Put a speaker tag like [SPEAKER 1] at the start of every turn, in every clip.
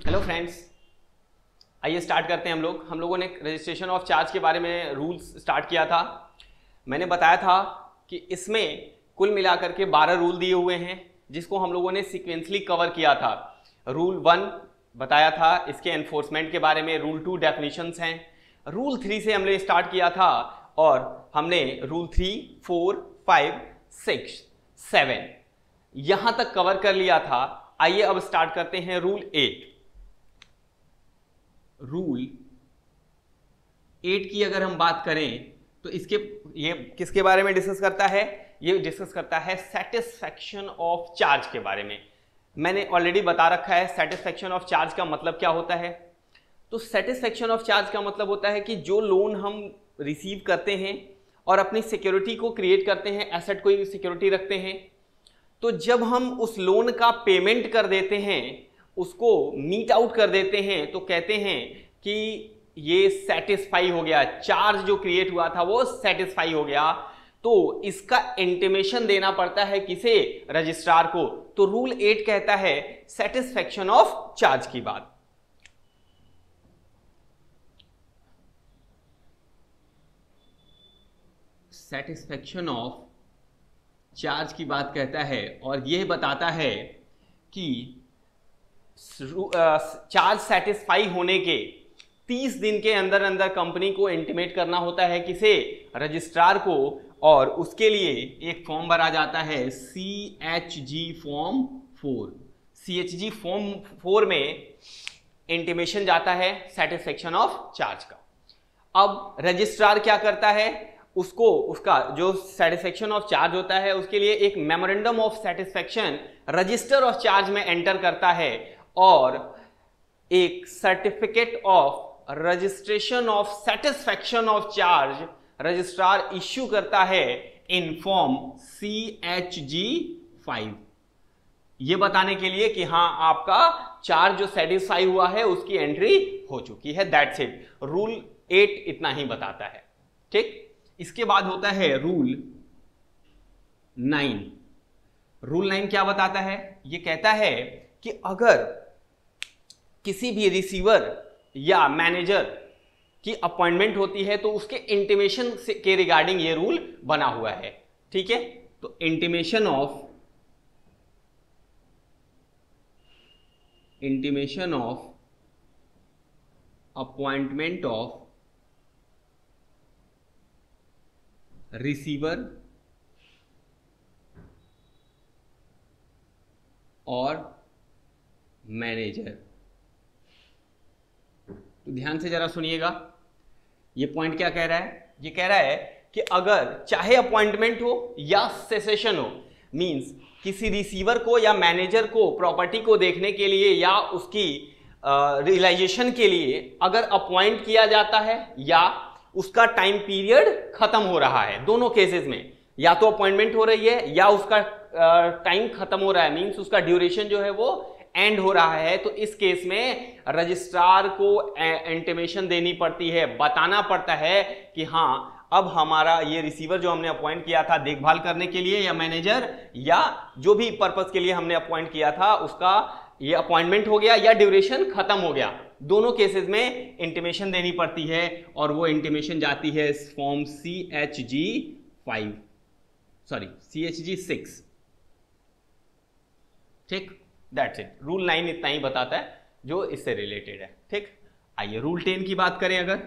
[SPEAKER 1] Hello friends, आइए start करते हैं। हम लोगों ने रजिस्ट्रेशन ऑफ चार्ज के बारे में रूल्स स्टार्ट किया था। मैंने बताया था कि इसमें कुल मिलाकर के 12 रूल दिए हुए हैं, जिसको हम लोगों ने सीक्वेंसली कवर किया था। रूल 1 बताया था, इसके एनफोर्समेंट के बारे में। रूल 2 डेफिनेशंस हैं। रूल 3 से हमने स्टार्ट किया था और हमने रूल 3, 4, 5, 6, 7 यहां तक कवर कर लिया था। आइए अब स्टार्ट करते हैं रूल 8। रूल 8 की अगर हम बात करें तो ये किसके बारे में डिस्कस करता है? ये डिस्कस करता है सेटिस्फैक्शन ऑफ चार्ज के बारे में। मैंने ऑलरेडी बता रखा है सेटिस्फैक्शन ऑफ चार्ज का मतलब क्या होता है। तो सेटिस्फैक्शन ऑफ चार्ज का मतलब होता है कि जो लोन हम रिसीव करते हैं और अपनी सिक्योरिटी को क्रिएट करते हैं, एसेट कोई सिक्योरिटी रखते हैं, तो जब हम उस लोन का पेमेंट कर देते हैं, उसको मीट आउट कर देते हैं, तो कहते हैं कि ये सेटिस्फाई हो गया, चार्ज जो क्रिएट हुआ था वो सेटिस्फाई हो गया। तो इसका इंटीमेशन देना पड़ता है किसे? रजिस्ट्रार को। तो रूल 8 कहता है सेटिस्फैक्शन ऑफ चार्ज की बात। सेटिस्फैक्शन ऑफ चार्ज की बात कहता है और यह बताता है कि चार्ज सेटिस्फाई होने के 30 दिन के अंदर अंदर कंपनी को इंटीमेट करना होता है किसे? रजिस्ट्रार को। और उसके लिए एक फॉर्म भरा जाता है CHG फॉर्म 4। CHG फॉर्म 4 में इंटीमेशन जाता है सेटिस्फैक्शन ऑफ चार्ज का। अब रजिस्ट्रार क्या करता है? उसका जो सेटिस्फैक्शन ऑफ चार्ज होता है उसके लिए एक memorandum of satisfaction register of charge में एंटर करता है और एक certificate of registration of satisfaction of charge registrar issue करता है इन फॉर्म CHG 5, ये बताने के लिए कि हाँ, आपका चार्ज जो सेटिस्फाई हुआ है उसकी एंट्री हो चुकी है। That's it. रूल 8 इतना ही बताता है। ठीक, इसके बाद होता है रूल 9। रूल 9 क्या बताता है? ये कहता है कि अगर किसी भी रिसीवर या मैनेजर की अपॉइंटमेंट होती है तो उसके इंटीमेशन के रिगार्डिंग ये रूल बना हुआ है। ठीक है, तो intimation of appointment of receiver और मैनेजर। तो ध्यान से जरा सुनिएगा, ये पॉइंट क्या कह रहा है? ये कह रहा है कि अगर चाहे अपॉइंटमेंट हो या सेसेशन हो, मींस किसी रिसीवर को या मैनेजर को प्रॉपर्टी को देखने के लिए या उसकी रियलाइजेशन के लिए अगर अपॉइंट किया जाता है या उसका टाइम पीरियड खत्म हो रहा है, दोनों केसेस में या तो अपॉइंटमेंट हो रही है या उसका टाइम खत्म हो रहा है, मींस उसका ड्यूरेशन जो है वो एंड हो रहा है, तो इस केस में रजिस्ट्रार को इंटीमेशन देनी पड़ती है, बताना पड़ता है कि हाँ, अब हमारा ये रिसीवर जो हमने अपॉइंट किया था देखभाल करने के लिए या मैनेजर या जो भी पर्पस के लिए हमने अपॉइंट किया था उसका ये अपॉइंटमेंट हो गया या ड्यूरेशन खत्म हो गया। दोनों केसेस में इंटीमेशन देनी पड़ती है और वो इंटीमेशन जाती है फॉर्म CHG 6। ठीक, दैट्स इट। रूल 9 इतना ही बताता है जो इससे रिलेटेड है। ठीक, आइए रूल 10 की बात करें। अगर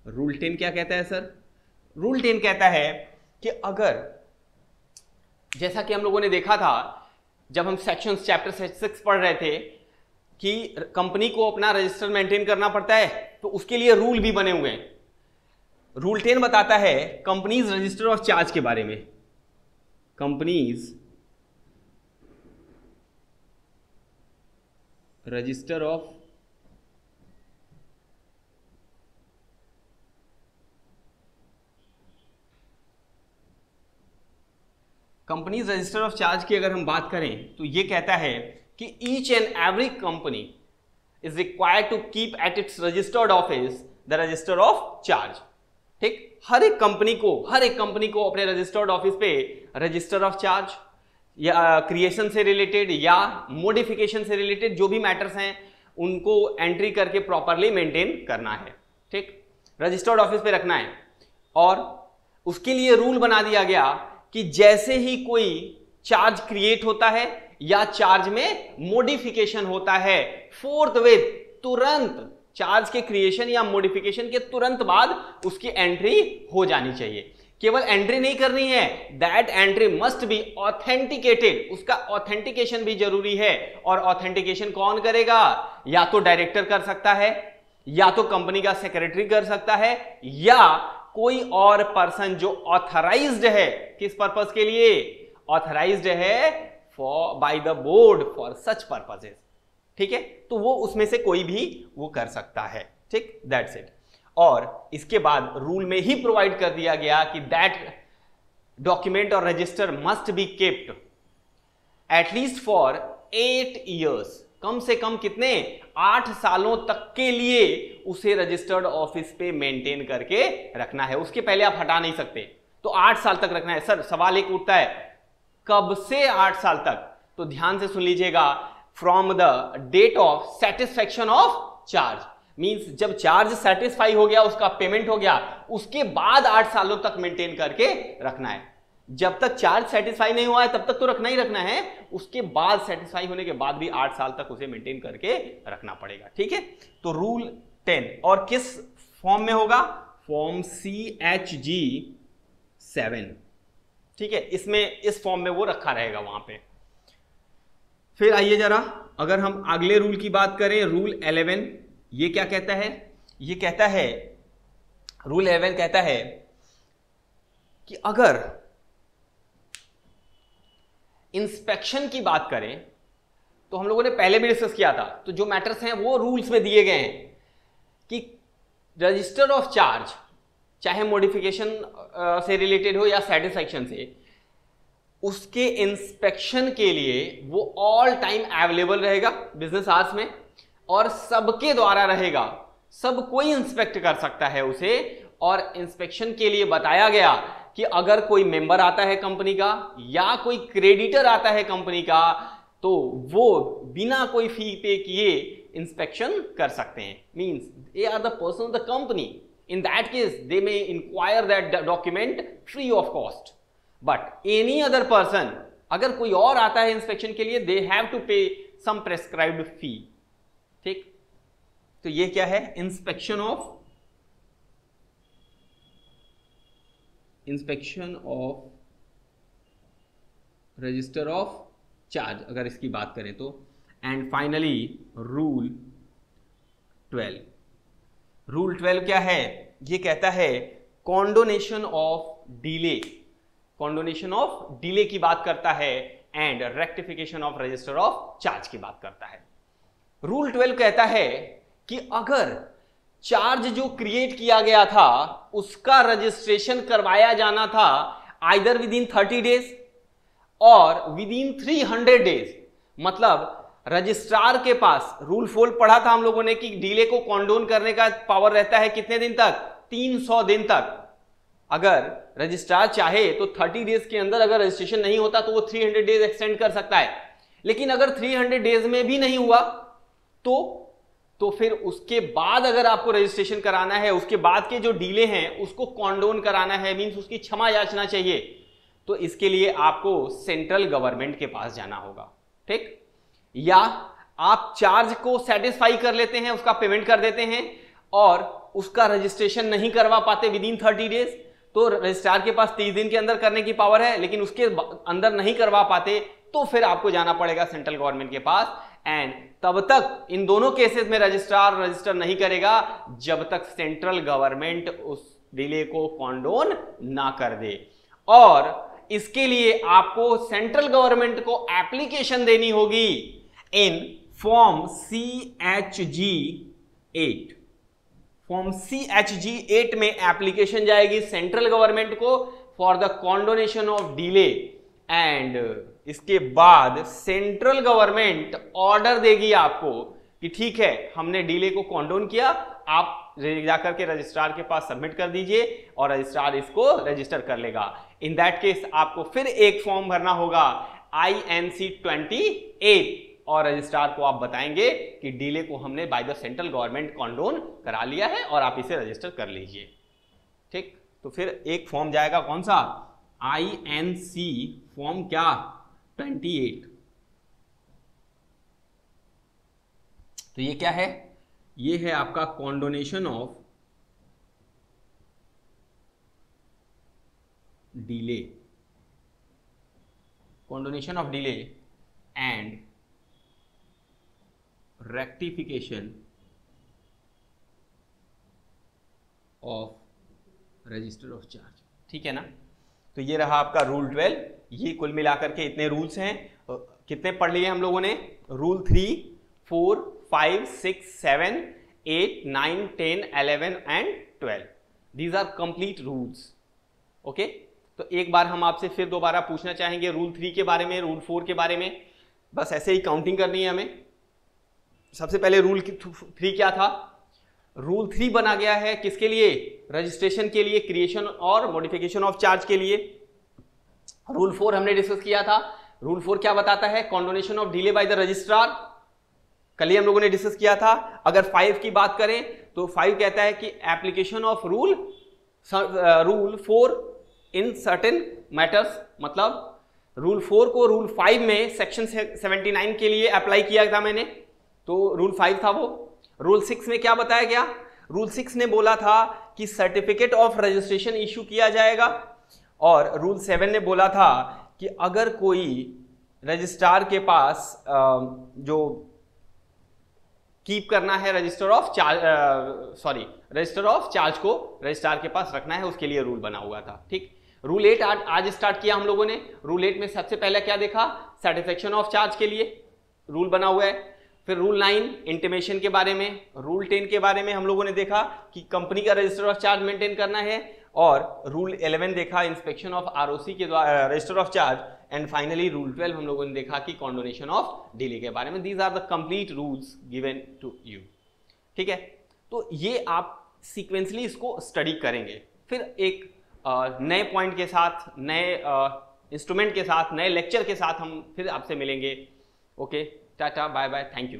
[SPEAKER 1] रूल 10 क्या कहता है सर? रूल 10 कहता है कि अगर, जैसा कि हम लोगों ने देखा था जब हम सेक्शन चैप्टर 6 पढ़ रहे थे कि कंपनी को अपना रजिस्टर मेंटेन करना पड़ता है, तो उसके लिए रूल भी बने हुए हैं। रूल 10 बताता है कंपनीज रजिस्टर ऑफ चार्ज के बारे में। कंपनीज रजिस्टर ऑफ चार्ज की अगर हम बात करें तो ये कहता है कि each and every company is required to keep at its registered office the register of charge. ठीक, हर एक कंपनी को अपने रजिस्टर्ड ऑफिस पे रजिस्टर ऑफ चार्ज या क्रिएशन से रिलेटेड या मॉडिफिकेशन से रिलेटेड जो भी मैटर्स हैं उनको एंट्री करके प्रॉपरली मेंटेन करना है। ठीक, रजिस्टर्ड ऑफिस पे रखना है। और उसके लिए रूल बना दिया गया कि जैसे ही कोई चार्ज क्रिएट होता है या चार्ज में मॉडिफिकेशन होता है, फोर्थविथ तुरंत चार्ज के क्रिएशन या मॉडिफिकेशन के तुरंत बाद उसकी एंट्री हो जानी चाहिए। केवल एंट्री नहीं करनी है, that entry must be authenticated, उसका ऑथेंटिकेशन भी जरूरी है। और ऑथेंटिकेशन कौन करेगा? या तो डायरेक्टर कर सकता है, या तो कंपनी का सेक्रेटरी कर सकता है, या कोई और पर्सन जो ऑथराइज्ड है। किस पर्पस के लिए? ऑथराइज्ड है for by the board for such purposes. ठीक है, तो वो उसमें से कोई भी वो कर सकता है। ठीक, दैट्स इट। और इसके बाद रूल में ही प्रोवाइड कर दिया गया कि that document or register must be kept at least for 8 years. कम से कम कितने? 8 सालों तक के लिए उसे रजिस्टर्ड ऑफिस पे मेंटेन करके रखना है। उसके पहले आप हटा नहीं सकते, तो 8 साल तक रखना है। सर सवाल एक उठता है, कब से 8 साल तक? तो ध्यान से सुन लीजिएगा, from the date of satisfaction of charge, means जब चार्ज सेटिस्फाई हो गया, उसका पेमेंट हो गया, उसके बाद 8 सालों तक मेंटेन करके रखना है। जब तक चार्ज सेटिस्फाई नहीं हुआ है तब तक तो रखना ही रखना है, उसके बाद सेटिस्फाई होने के बाद भी 8 साल तक उसे मेंटेन करके रखना पड़ेगा। ठीक है, तो रूल 10 और किस फॉर्म में होगा? Form CHG 7। ठीक है, इसमें इस फॉर्म में वो रखा रहेगा वहां पे। फिर आइए जरा, अगर हम अगले रूल की बात करें, रूल 11, ये क्या कहता है? ये कहता है, रूल 11 कहता है कि अगर इंस्पेक्शन की बात करें, तो हम लोगों ने पहले भी डिस्कस किया था, तो जो मैटर्स हैं वो रूल्स में दिए गए हैं कि रजिस्टर ऑफ चार्ज चाहे मॉडिफिकेशन से रिलेटेड हो या सेटिस्फैक्शन से, उसके इंस्पेक्शन के लिए वो ऑल टाइम अवेलेबल रहेगा बिजनेस आवर्स में और सबके द्वारा रहेगा। सब कोई इंस्पेक्ट कर सकता है उसे। और इंस्पेक्शन के लिए बताया गया कि अगर कोई मेंबर आता है कंपनी का या कोई क्रेडिटर आता है कंपनी का, तो वो बिना कोई फी पे किए इंस्पेक्शन कर सकते हैं। Means they are the person of the company, in that case they may inquire that document free of cost. But any other person, अगर कोई और आता है इंस्पेक्शन के लिए, दे हैव टू पे सम प्रेस्क्राइब्ड फी। ठीक, तो ये क्या है? Inspection of register of charge, अगर इसकी बात करें तो। And finally rule 12। रूल 12 क्या है? ये कहता है condonation of delay. Condonation of delay की बात करता है and rectification of register of charge की बात करता है। रूल 12 कहता है कि अगर चार्ज जो क्रिएट किया गया था उसका रजिस्ट्रेशन करवाया जाना था आइदर विद इन 30 डेज और विद इन 300 डेज, मतलब रजिस्ट्रार के पास रूल 4 पढ़ा था हम लोगों ने कि डिले को कॉन्डोन करने का पावर रहता है कितने दिन तक? 300 दिन तक। अगर रजिस्ट्रार चाहे तो 30 डेज के अंदर अगर रजिस्ट्रेशन नहीं होता तो वो 300 डेज एक्सटेंड कर सकता है। लेकिन अगर 300 डेज में भी नहीं हुआ तो फिर उसके बाद अगर आपको रजिस्ट्रेशन कराना है, उसके बाद के जो डीले हैं उसको कॉन्डोन कराना है, मींस उसकी क्षमा याचना चाहिए, तो इसके लिए आपको सेंट्रल गवर्नमेंट के पास जाना होगा। ठीक, या आप चार्ज को सेटिस्फाई कर लेते हैं, उसका पेमेंट कर देते हैं और उसका रजिस्ट्रेशन नहीं करवा पाते विद इन 30 डेज, तो रजिस्ट्रार के पास 30 दिन के अंदर करने की पावर है, लेकिन उसके अंदर नहीं करवा पाते तो फिर आपको जाना पड़ेगा सेंट्रल गवर्नमेंट के पास। एंड तब तक इन दोनों केसेस में रजिस्ट्रार रजिस्टर नहीं करेगा जब तक सेंट्रल गवर्नमेंट उस डिले को कॉन्डोन ना कर दे। और इसके लिए आपको सेंट्रल गवर्नमेंट को एप्लीकेशन देनी होगी in form CHG 8। Form CHG 8 में एप्लीकेशन जाएगी सेंट्रल गवर्नमेंट को for the condonation of delay and इसके बाद सेंट्रल गवर्नमेंट ऑर्डर देगी आपको कि ठीक है हमने डिले को कॉन्डोन किया, आप जाकर के रजिस्ट्रार के पास सबमिट कर दीजिए और रजिस्ट्रार इसको रजिस्टर कर लेगा। इन दैट केस आपको फिर एक फॉर्म भरना होगा INC 28 और रजिस्ट्रार को आप बताएंगे कि डीले को हमने by the central government condone करा लिया है और आप इसे रजिस्टर कर लीजिए। ठीक, तो फिर एक फॉर्म जाएगा कौन सा, INC फॉर्म क्या 28। तो ये क्या है, ये है आपका condonation of delay, condonation of delay and rectification of register of charge. ठीक है ना, तो ये रहा आपका रूल 12। ये कुल मिलाकर के इतने रूल्स हैं। कितने पढ़ लिए हम लोगों ने, rule 3, 4, 5, 6, 7, 8, 9, 10, 11 and 12। These are complete rules. Okay, तो एक बार हम आपसे फिर दोबारा पूछना चाहेंगे रूल 3 के बारे में, रूल 4 के बारे में। बस ऐसे ही काउंटिंग करनी है हमें। सबसे पहले रूल 3 क्या था, रूल 3 बना गया है किसके लिए, रजिस्ट्रेशन के लिए, क्रिएशन और मॉडिफिकेशन ऑफ चार्ज के लिए। रूल 4 हमने डिस्कस किया था। रूल 4 क्या बताता है, condonation of delay by the registrar, कल ही हम लोगों ने डिस्कस किया था। अगर 5 की बात करें तो 5 कहता है कि application of rule 4 in certain matters, मतलब रूल 4 को रूल 5 में सेक्शन 79 के लिए अप्लाई किया था मैंने, तो रूल 5 था वो। रूल 6 में क्या बताया गया, रूल 6 ने बोला था कि सर्टिफिकेट ऑफ रजिस्ट्रेशन इशू किया जाएगा, और रूल 7 ने बोला था कि अगर कोई रजिस्ट्रार के पास जो कीप करना है रजिस्टर ऑफ चार्ज को रजिस्ट्रार के पास रखना है, उसके लिए रूल बना हुआ था। ठीक, रूल 8 आज स्टार्ट किया हम लोगों ने। रूल 8 में सबसे पहले क्या देखा, सेटिस्फेक्शन ऑफ चार्ज के लिए रूल बना हुआ है। फिर रूल 9 इंटीमेशन के बारे में, रूल 10 के बारे में हम लोगों ने देखा कि कंपनी का रजिस्टर ऑफ चार्ज मेंटेन करना है, और रूल 11 देखा इंस्पेक्शन ऑफ आरओसी के द्वारा register of charge, and finally rule 12 हम लोगों ने देखा कि कॉन्डोनेशन ऑफ डिले के बारे में। These are the complete rules given to you. ठीक है, तो ये आप सीक्वेंसली इसको स्टडी करेंगे, फिर एक नए पॉइंट के साथ, नए इंस्ट्रूमेंट के साथ, नए लेक्चर के साथ हम फिर आपसे मिलेंगे। Okay, tata, bye bye, thank you.